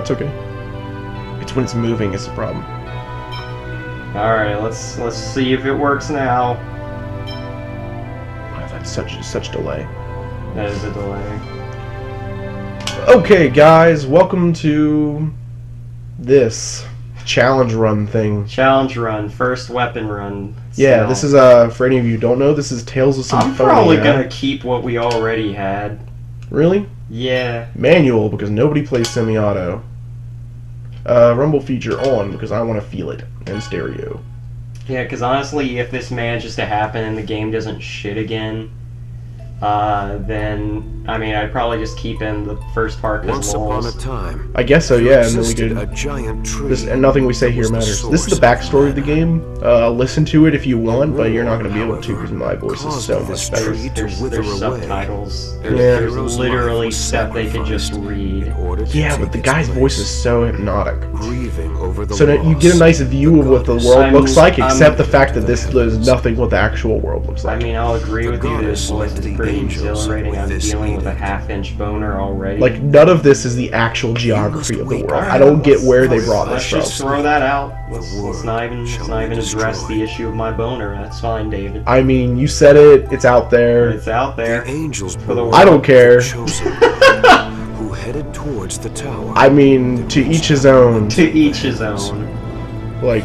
it's okay. It's when it's moving is the problem. Alright, let's see if it works now. Wow, that's such delay. That is a delay. Okay, guys, welcome to this challenge run thing. Challenge run, first weapon run. Yeah, this is, for any of you who don't know, this is Tales of Symphonia. I'm probably gonna keep what we already had. Really? Yeah. Manual, because nobody plays semi-auto. Rumble feature on, because I want to feel it. And stereo. Yeah, because honestly, if this manages to happen and the game doesn't shit again, then, I mean, I'd probably just keep in the first part because Once upon a time, I guess so, yeah, and then we could... a giant tree This, and nothing we say here matters. This is the backstory of the game. Listen to it if you want, but you're not going to be able to because my voice is so much better. There's subtitles. Yeah. There's literally stuff they could just read. Yeah, but the guy's voice is so hypnotic. Over So that you get a nice view of what the world looks like, except the fact that this is nothing what the actual world looks like. I mean, I'll agree with you that his voice is pretty exhilarating. I'm dealing with a half-inch boner already. Like, none of this is the actual geography of the world. I don't get where they brought this from. Let's just throw that out. Let's not even address the issue of my boner. That's fine, David. I mean, you said it. It's out there. It's out there. For the world. I don't care. Who headed towards the tower. I mean, to each his own. To each his own. Like,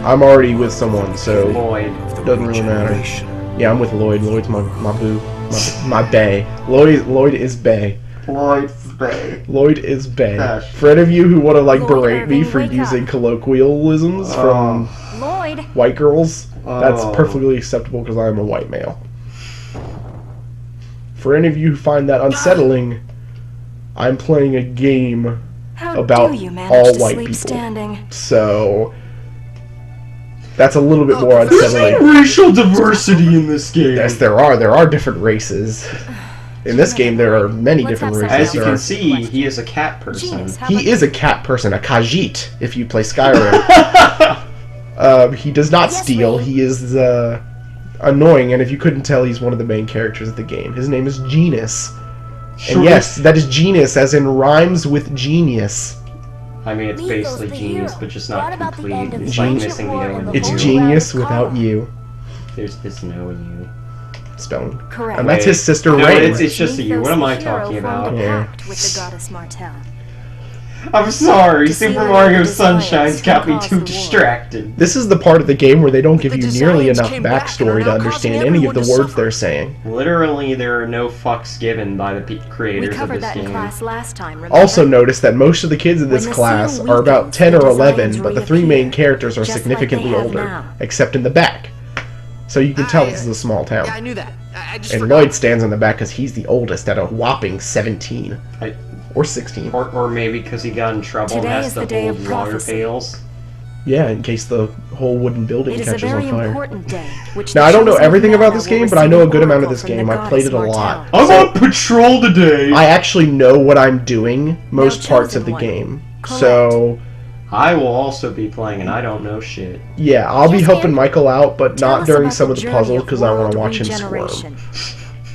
I'm already with someone, so Lloyd. Doesn't really matter. Yeah, I'm with Lloyd. Lloyd's my boo. My bae. Lloyd is bae. Lloyd's bae. Lloyd is bae. Gosh. For any of you who want to like berate me for using colloquialisms from Lloyd. white girls, that's perfectly acceptable because I am a white male. For any of you who find that unsettling, I'm playing a game about all white people. So that's a little bit more unsettling. There's no racial diversity in this game. Yes, there are. There are different races. In this game, there are many different races. As you can see, he is a cat person. He is a cat person, a Khajiit, if you play Skyrim. He does not steal. He is annoying, and if you couldn't tell, he's one of the main characters of the game. His name is Genus. And yes, that is genus, as in rhymes with genius. I mean, it's basically genius, but just not complete. It's like missing the O and It's U. genius without you. There's no U. Spelling. Correct. And that's his sister No, Rain. it's just a U. What am I talking about? Yeah. With the goddess Martel. I'm sorry, Super Mario Sunshine's got me too distracted. This is the part of the game where they don't give you nearly enough backstory to understand any of the words they're saying. Literally, there are no fucks given by the creators of this game. Last time, Also notice that most of the kids in this class are about 10 or 11, but the three main characters are significantly older, except in the back. So you can tell this is a small town. Yeah, I knew that. I just And forgot. Lloyd stands in the back because he's the oldest at a whopping 17. Or 16. Or maybe because he got in trouble and has to hold water pails. Yeah, in case the whole wooden building catches on fire. Which Now, I don't know everything about this game, but I know a good amount of this game. I played it a lot. I'm on patrol today! I actually know what I'm doing most parts of the game. So, I will also be playing, and I don't know shit. yeah, I'll be helping Michael out, but not during some of the puzzles because I want to watch him squirm.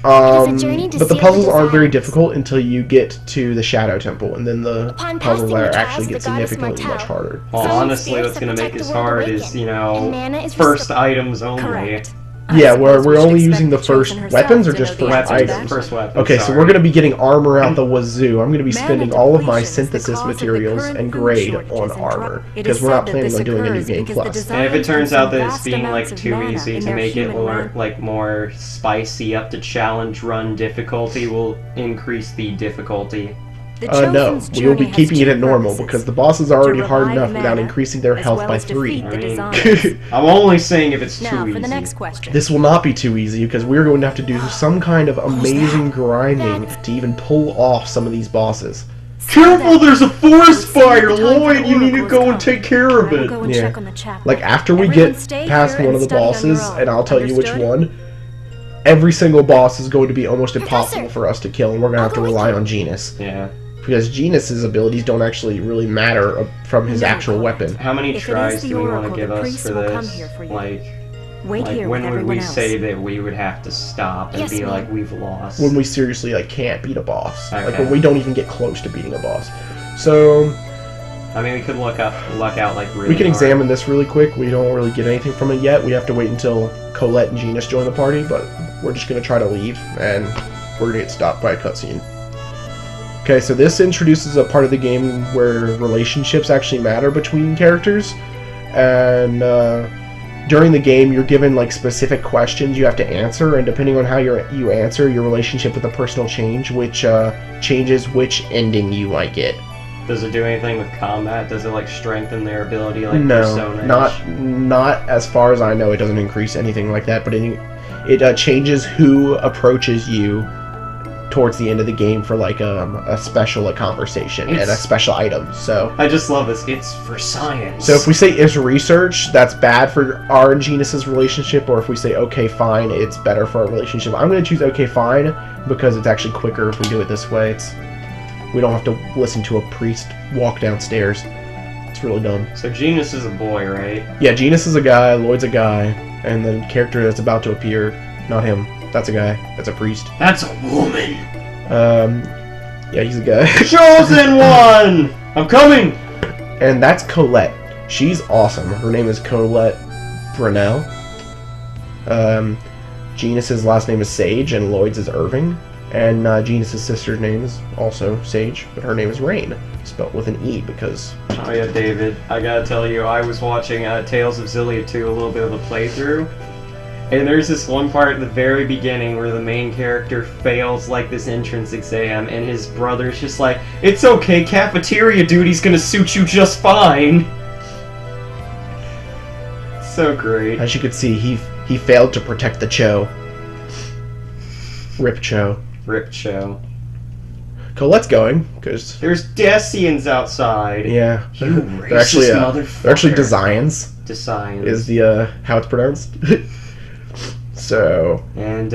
But the puzzles aren't very difficult until you get to the Shadow Temple, and then the puzzles there actually get significantly much harder. Well, honestly, what's going to make this hard is, you know, first items only. Yeah, where we're only using the first weapons or just first items? First weapons, okay, so we're going to be getting armor out the wazoo. I'm going to be spending all of my synthesis materials and grade on armor, because we're not planning on doing a new game plus. And if it turns out that it's being, like, too easy to make it more spicy up to challenge run difficulty, we'll increase the difficulty. No, we will be keeping it at normal because the bosses are already hard enough without increasing their health by 3. I'm only saying if it's too easy. This will not be too easy because we're going to have to do some kind of amazing grinding to even pull off some of these bosses. Careful, there's a forest fire, Lloyd! You need to go and take care of it! Yeah. Like, after we get past one of the bosses, and I'll tell you which one, every single boss is going to be almost impossible for us to kill, and we're going to have to rely on Genus. Yeah. Because Genus's abilities don't actually really matter from his actual weapon. How many tries do we want to give us for this? Like when would we say that we would have to stop and be like, we've lost? When we seriously, like, can't beat a boss. Like, when we don't even get close to beating a boss. So I mean, we could luck out like really we can hard. examine this really quick. We don't really get anything from it yet. We have to wait until Colette and Genus join the party, but we're just going to try to leave, and we're going to get stopped by a cutscene. Okay, so this introduces a part of the game where relationships actually matter between characters, and during the game you're given like specific questions you have to answer, and depending on how you answer, your relationship with the person will change, which changes which ending you might get. Does it do anything with combat? Does it like strengthen their ability like No, Persona? not as far as I know. It doesn't increase anything like that, but it changes who approaches you towards the end of the game for like a special conversation and a special item. So I just love this. It's for science. So if we say is research, that's bad for our and Genus's relationship, or if we say okay fine, it's better for our relationship. I'm going to choose okay fine because it's actually quicker if we do it this way. We don't have to listen to a priest walk downstairs. It's really dumb. So Genus is a boy, right? Yeah, Genus is a guy, Lloyd's a guy, and the character that's about to appear, not him. That's a guy. That's a priest. That's a woman. Yeah, he's a guy. Chosen one! I'm coming! And that's Colette. She's awesome. Her name is Colette Brunel. Genus's last name is Sage, and Lloyd's is Irving. And Genus's sister's name is also Sage, but her name is Rain, spelled with an E because... Oh yeah, David, I gotta tell you, I was watching Tales of Xillia 2, a little bit of a playthrough, and there's this one part at the very beginning where the main character fails like this entrance exam, and his brother's just like, "It's okay, cafeteria duty's gonna suit you just fine." So great. As you can see, he failed to protect the Cho. Rip Cho. Rip Cho. Colette's going, because... There's Decians outside. Yeah. You they're actually, racist motherfucker. They're actually Desians. Desians. Is the, how it's pronounced. So... And,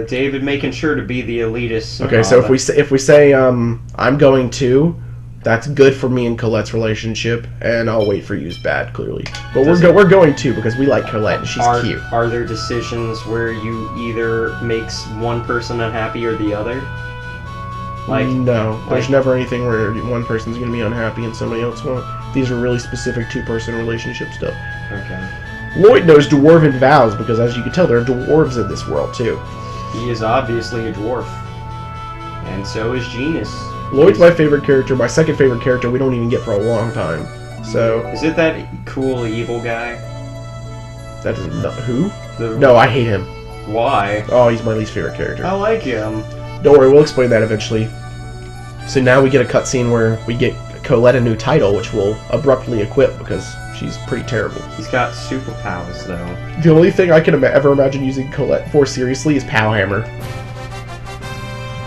David making sure to be the elitist. Okay, so if we say, I'm going too, that's good for me and Colette's relationship, and I'll wait for you's bad, clearly. But we're going to, because we like Colette, and she's cute. Are there decisions where you either makes one person unhappy or the other? Like no, there's never anything where one person's going to be unhappy and somebody else won't. These are really specific two-person relationship stuff. Okay. Lloyd knows dwarven vows, because as you can tell, there are dwarves in this world, too. He is obviously a dwarf. And so is Genus. Lloyd's my favorite character. My second favorite character we don't even get for a long time. So... Is it that cool evil guy? That is not... Who? The... No, I hate him. Why? Oh, he's my least favorite character. I like him. Don't worry, we'll explain that eventually. So now we get a cutscene where we get Colette a new title, which we'll abruptly equip because she's pretty terrible. He's got superpowers, though. The only thing I can ever imagine using Colette for seriously is Powhammer.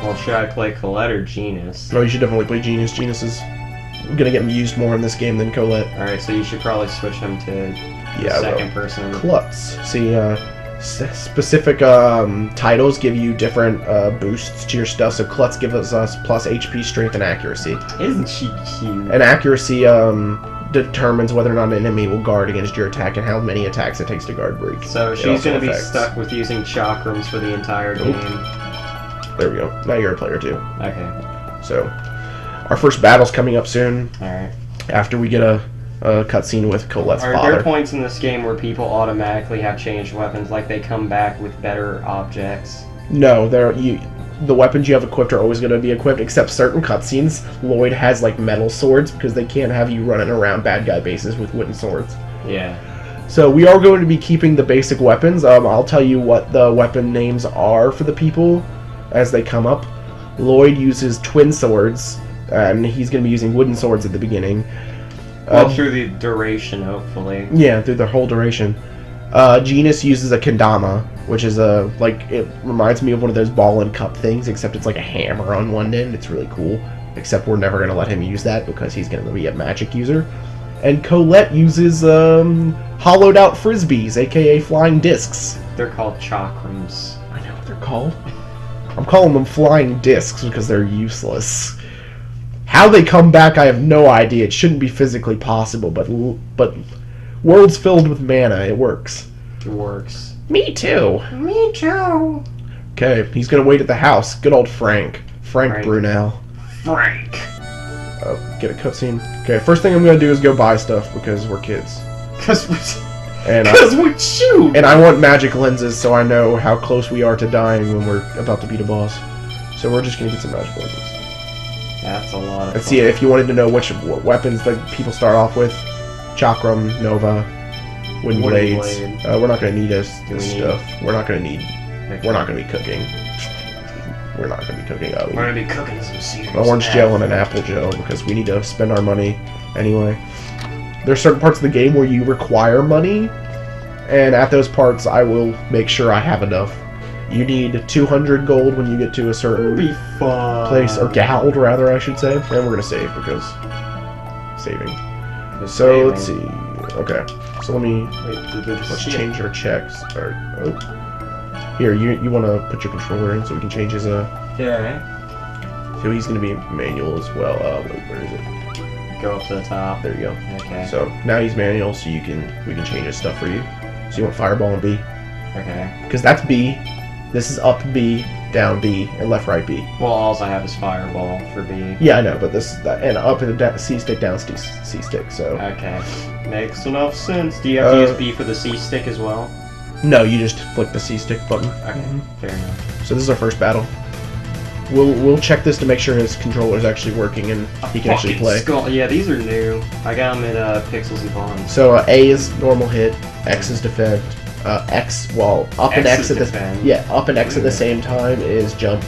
Well, should I play Colette or Genus? No, you should definitely play Genus. Genus is gonna get used more in this game than Colette. Alright, so you should probably switch him to the second person. Klutz. See, specific titles give you different boosts to your stuff, so Klutz gives us plus HP, strength, and accuracy. Isn't she cute? And accuracy determines whether or not an enemy will guard against your attack and how many attacks it takes to guard break. So she's going to be stuck with using chakrams for the entire game. There we go. Now you're a player too. Okay. So, our first battle's coming up soon. Alright. After we get a cutscene with Colette's father. Are there points in this game where people automatically have changed weapons, like they come back with better objects? No, the weapons you have equipped are always going to be equipped, except certain cutscenes. Lloyd has like metal swords because they can't have you running around bad guy bases with wooden swords. Yeah. So we are going to be keeping the basic weapons. I'll tell you what the weapon names are for the people as they come up. Lloyd uses twin swords, and he's going to be using wooden swords at the beginning. Well, through the duration, hopefully. Yeah, through the whole duration. Genus uses a kendama, which is it reminds me of one of those ball and cup things, except it's like a hammer on one end. It's really cool. Except we're never going to let him use that because he's going to be a magic user. And Colette uses hollowed out frisbees, aka flying discs. They're called chakrams. I know what they're called. I'm calling them flying discs because they're useless. How they come back, I have no idea. It shouldn't be physically possible, but worlds filled with mana, it works. It works. Me too. Me too. Okay, he's gonna wait at the house. Good old Frank. Frank Brunel. Frank. Get a cutscene. Okay, first thing I'm gonna do is go buy stuff because we're kids. Because And we shoot! and I want magic lenses so I know how close we are to dying when we're about to beat a boss. So we're just gonna get some magic lenses. That's a lot of And fun. see, if you wanted to know what weapons like people start off with, Chakram, Nova, Wooden Wooden Blades. Blade. We're not gonna need this Do we need- stuff. We're not gonna need. Okay. We're not gonna be cooking. We're not gonna be cooking. We're gonna be cooking some serious Orange gel and an apple gel because we need to spend our money anyway. There's certain parts of the game where you require money, and at those parts I will make sure I have enough. You need 200 gold when you get to a certain Be fun. place, or gold rather I should say, and we're gonna save because saving. So let's see. Okay, so let me let's change our checks. Or, oh. Here, you want to put your controller in so we can change his Okay. So he's gonna be manual as well. Wait, where is it? Go up to the top. There you go. Okay. So now he's manual, so we can change his stuff for you. So you want fireball and B, Okay. because that's B. This is up B, down B, and left right B. Well, all I have is fireball for B. Yeah, I know, but this and up and C stick, down C stick. So Okay. Makes enough sense. Do you have to use B for the C stick as well? no, you just flick the C stick button. Okay. Fair enough. So this is our first battle. We'll check this to make sure his controller is actually working and he can actually Fucking play. Skull. Yeah, these are new. I got them at Pixels and Bonds. So A is normal hit, X is defend, X up and X X is at the defend. up and X at the same time is jump,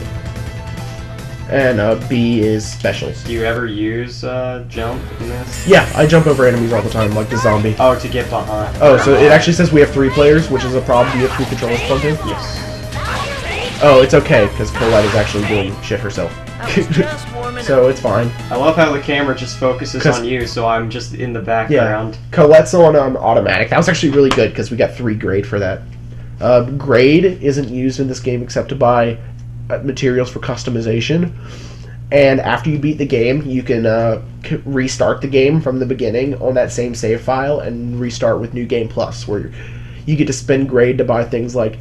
and B is specials. Do you ever use jump in this? Yeah, I jump over enemies all the time, like the zombie. Oh, to get behind. Oh, so it actually says we have 3 players, which is a problem. Do you have 3 controllers plugged in? Yes. Oh, it's okay because Colette is actually doing shit herself, so it's fine. I love how the camera just focuses 'Cause- on you, so I'm just in the Yeah, background. Colette's on automatic. That was actually really good because we got 3 grade for that. Grade isn't used in this game except to buy materials for customization. And after you beat the game, you can restart the game from the beginning on that same save file and restart with New Game Plus, where you get to spend grade to buy things like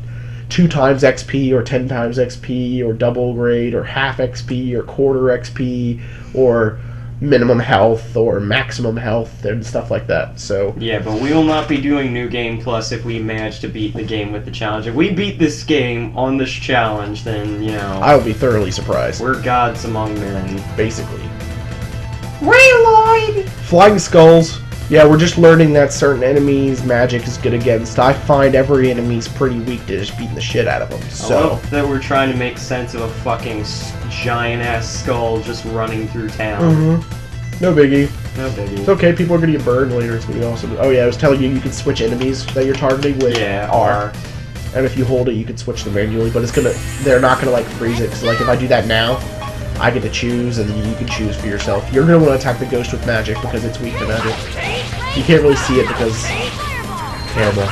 2 times XP or 10 times XP or double grade or half XP or quarter XP or minimum health or maximum health and stuff like that. So Yeah, but we will not be doing New Game Plus if we manage to beat the game with the challenge. If we beat this game on this challenge, then, you know, I would be thoroughly surprised, we're gods among men. basically. Reload! Flying skulls. Yeah, we're just learning that certain enemies magic is good against. I find every enemy's pretty weak to just beating the shit out of them. I So love that we're trying to make sense of a fucking giant-ass skull just running through town. no biggie. No biggie. It's okay. People are gonna get burned later. It's gonna be awesome. Oh yeah, I was telling you can switch enemies that you're targeting with Yeah, R. And if you hold it, you can switch them manually. But they're not gonna like freeze it. Cause like if I do that now, I get to choose, and then you can choose for yourself. You're gonna want to attack the ghost with magic because it's weak to magic. You can't really see it because terrible.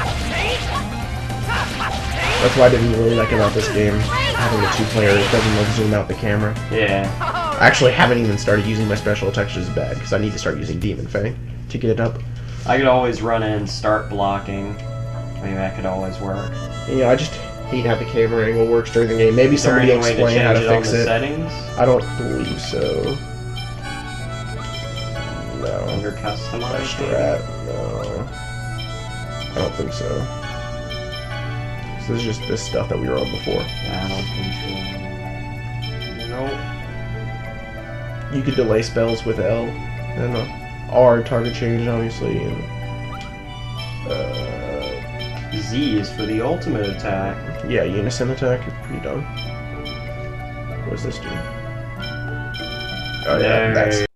That's why I didn't really like about this game. Having the 2 player, it doesn't like zoom out the camera. Yeah. I actually haven't even started using my special attacks, which is bad because I need to start using Demon Fang to get it up. I could always run in and start blocking. Maybe that could always work. Yeah, I just hate how the camera angle works during the game. Maybe Is there somebody any will way to explain how change to it on fix the it. settings? I don't believe so. No. Under customized? Strat. No. I don't think so. So this is just this stuff that we were on before. Yeah, I don't think so. Nope. You could delay spells with L and R target change, obviously. And, Z is for the ultimate attack. yeah, unison attack is pretty dumb. What does this do? Oh yeah, There that's you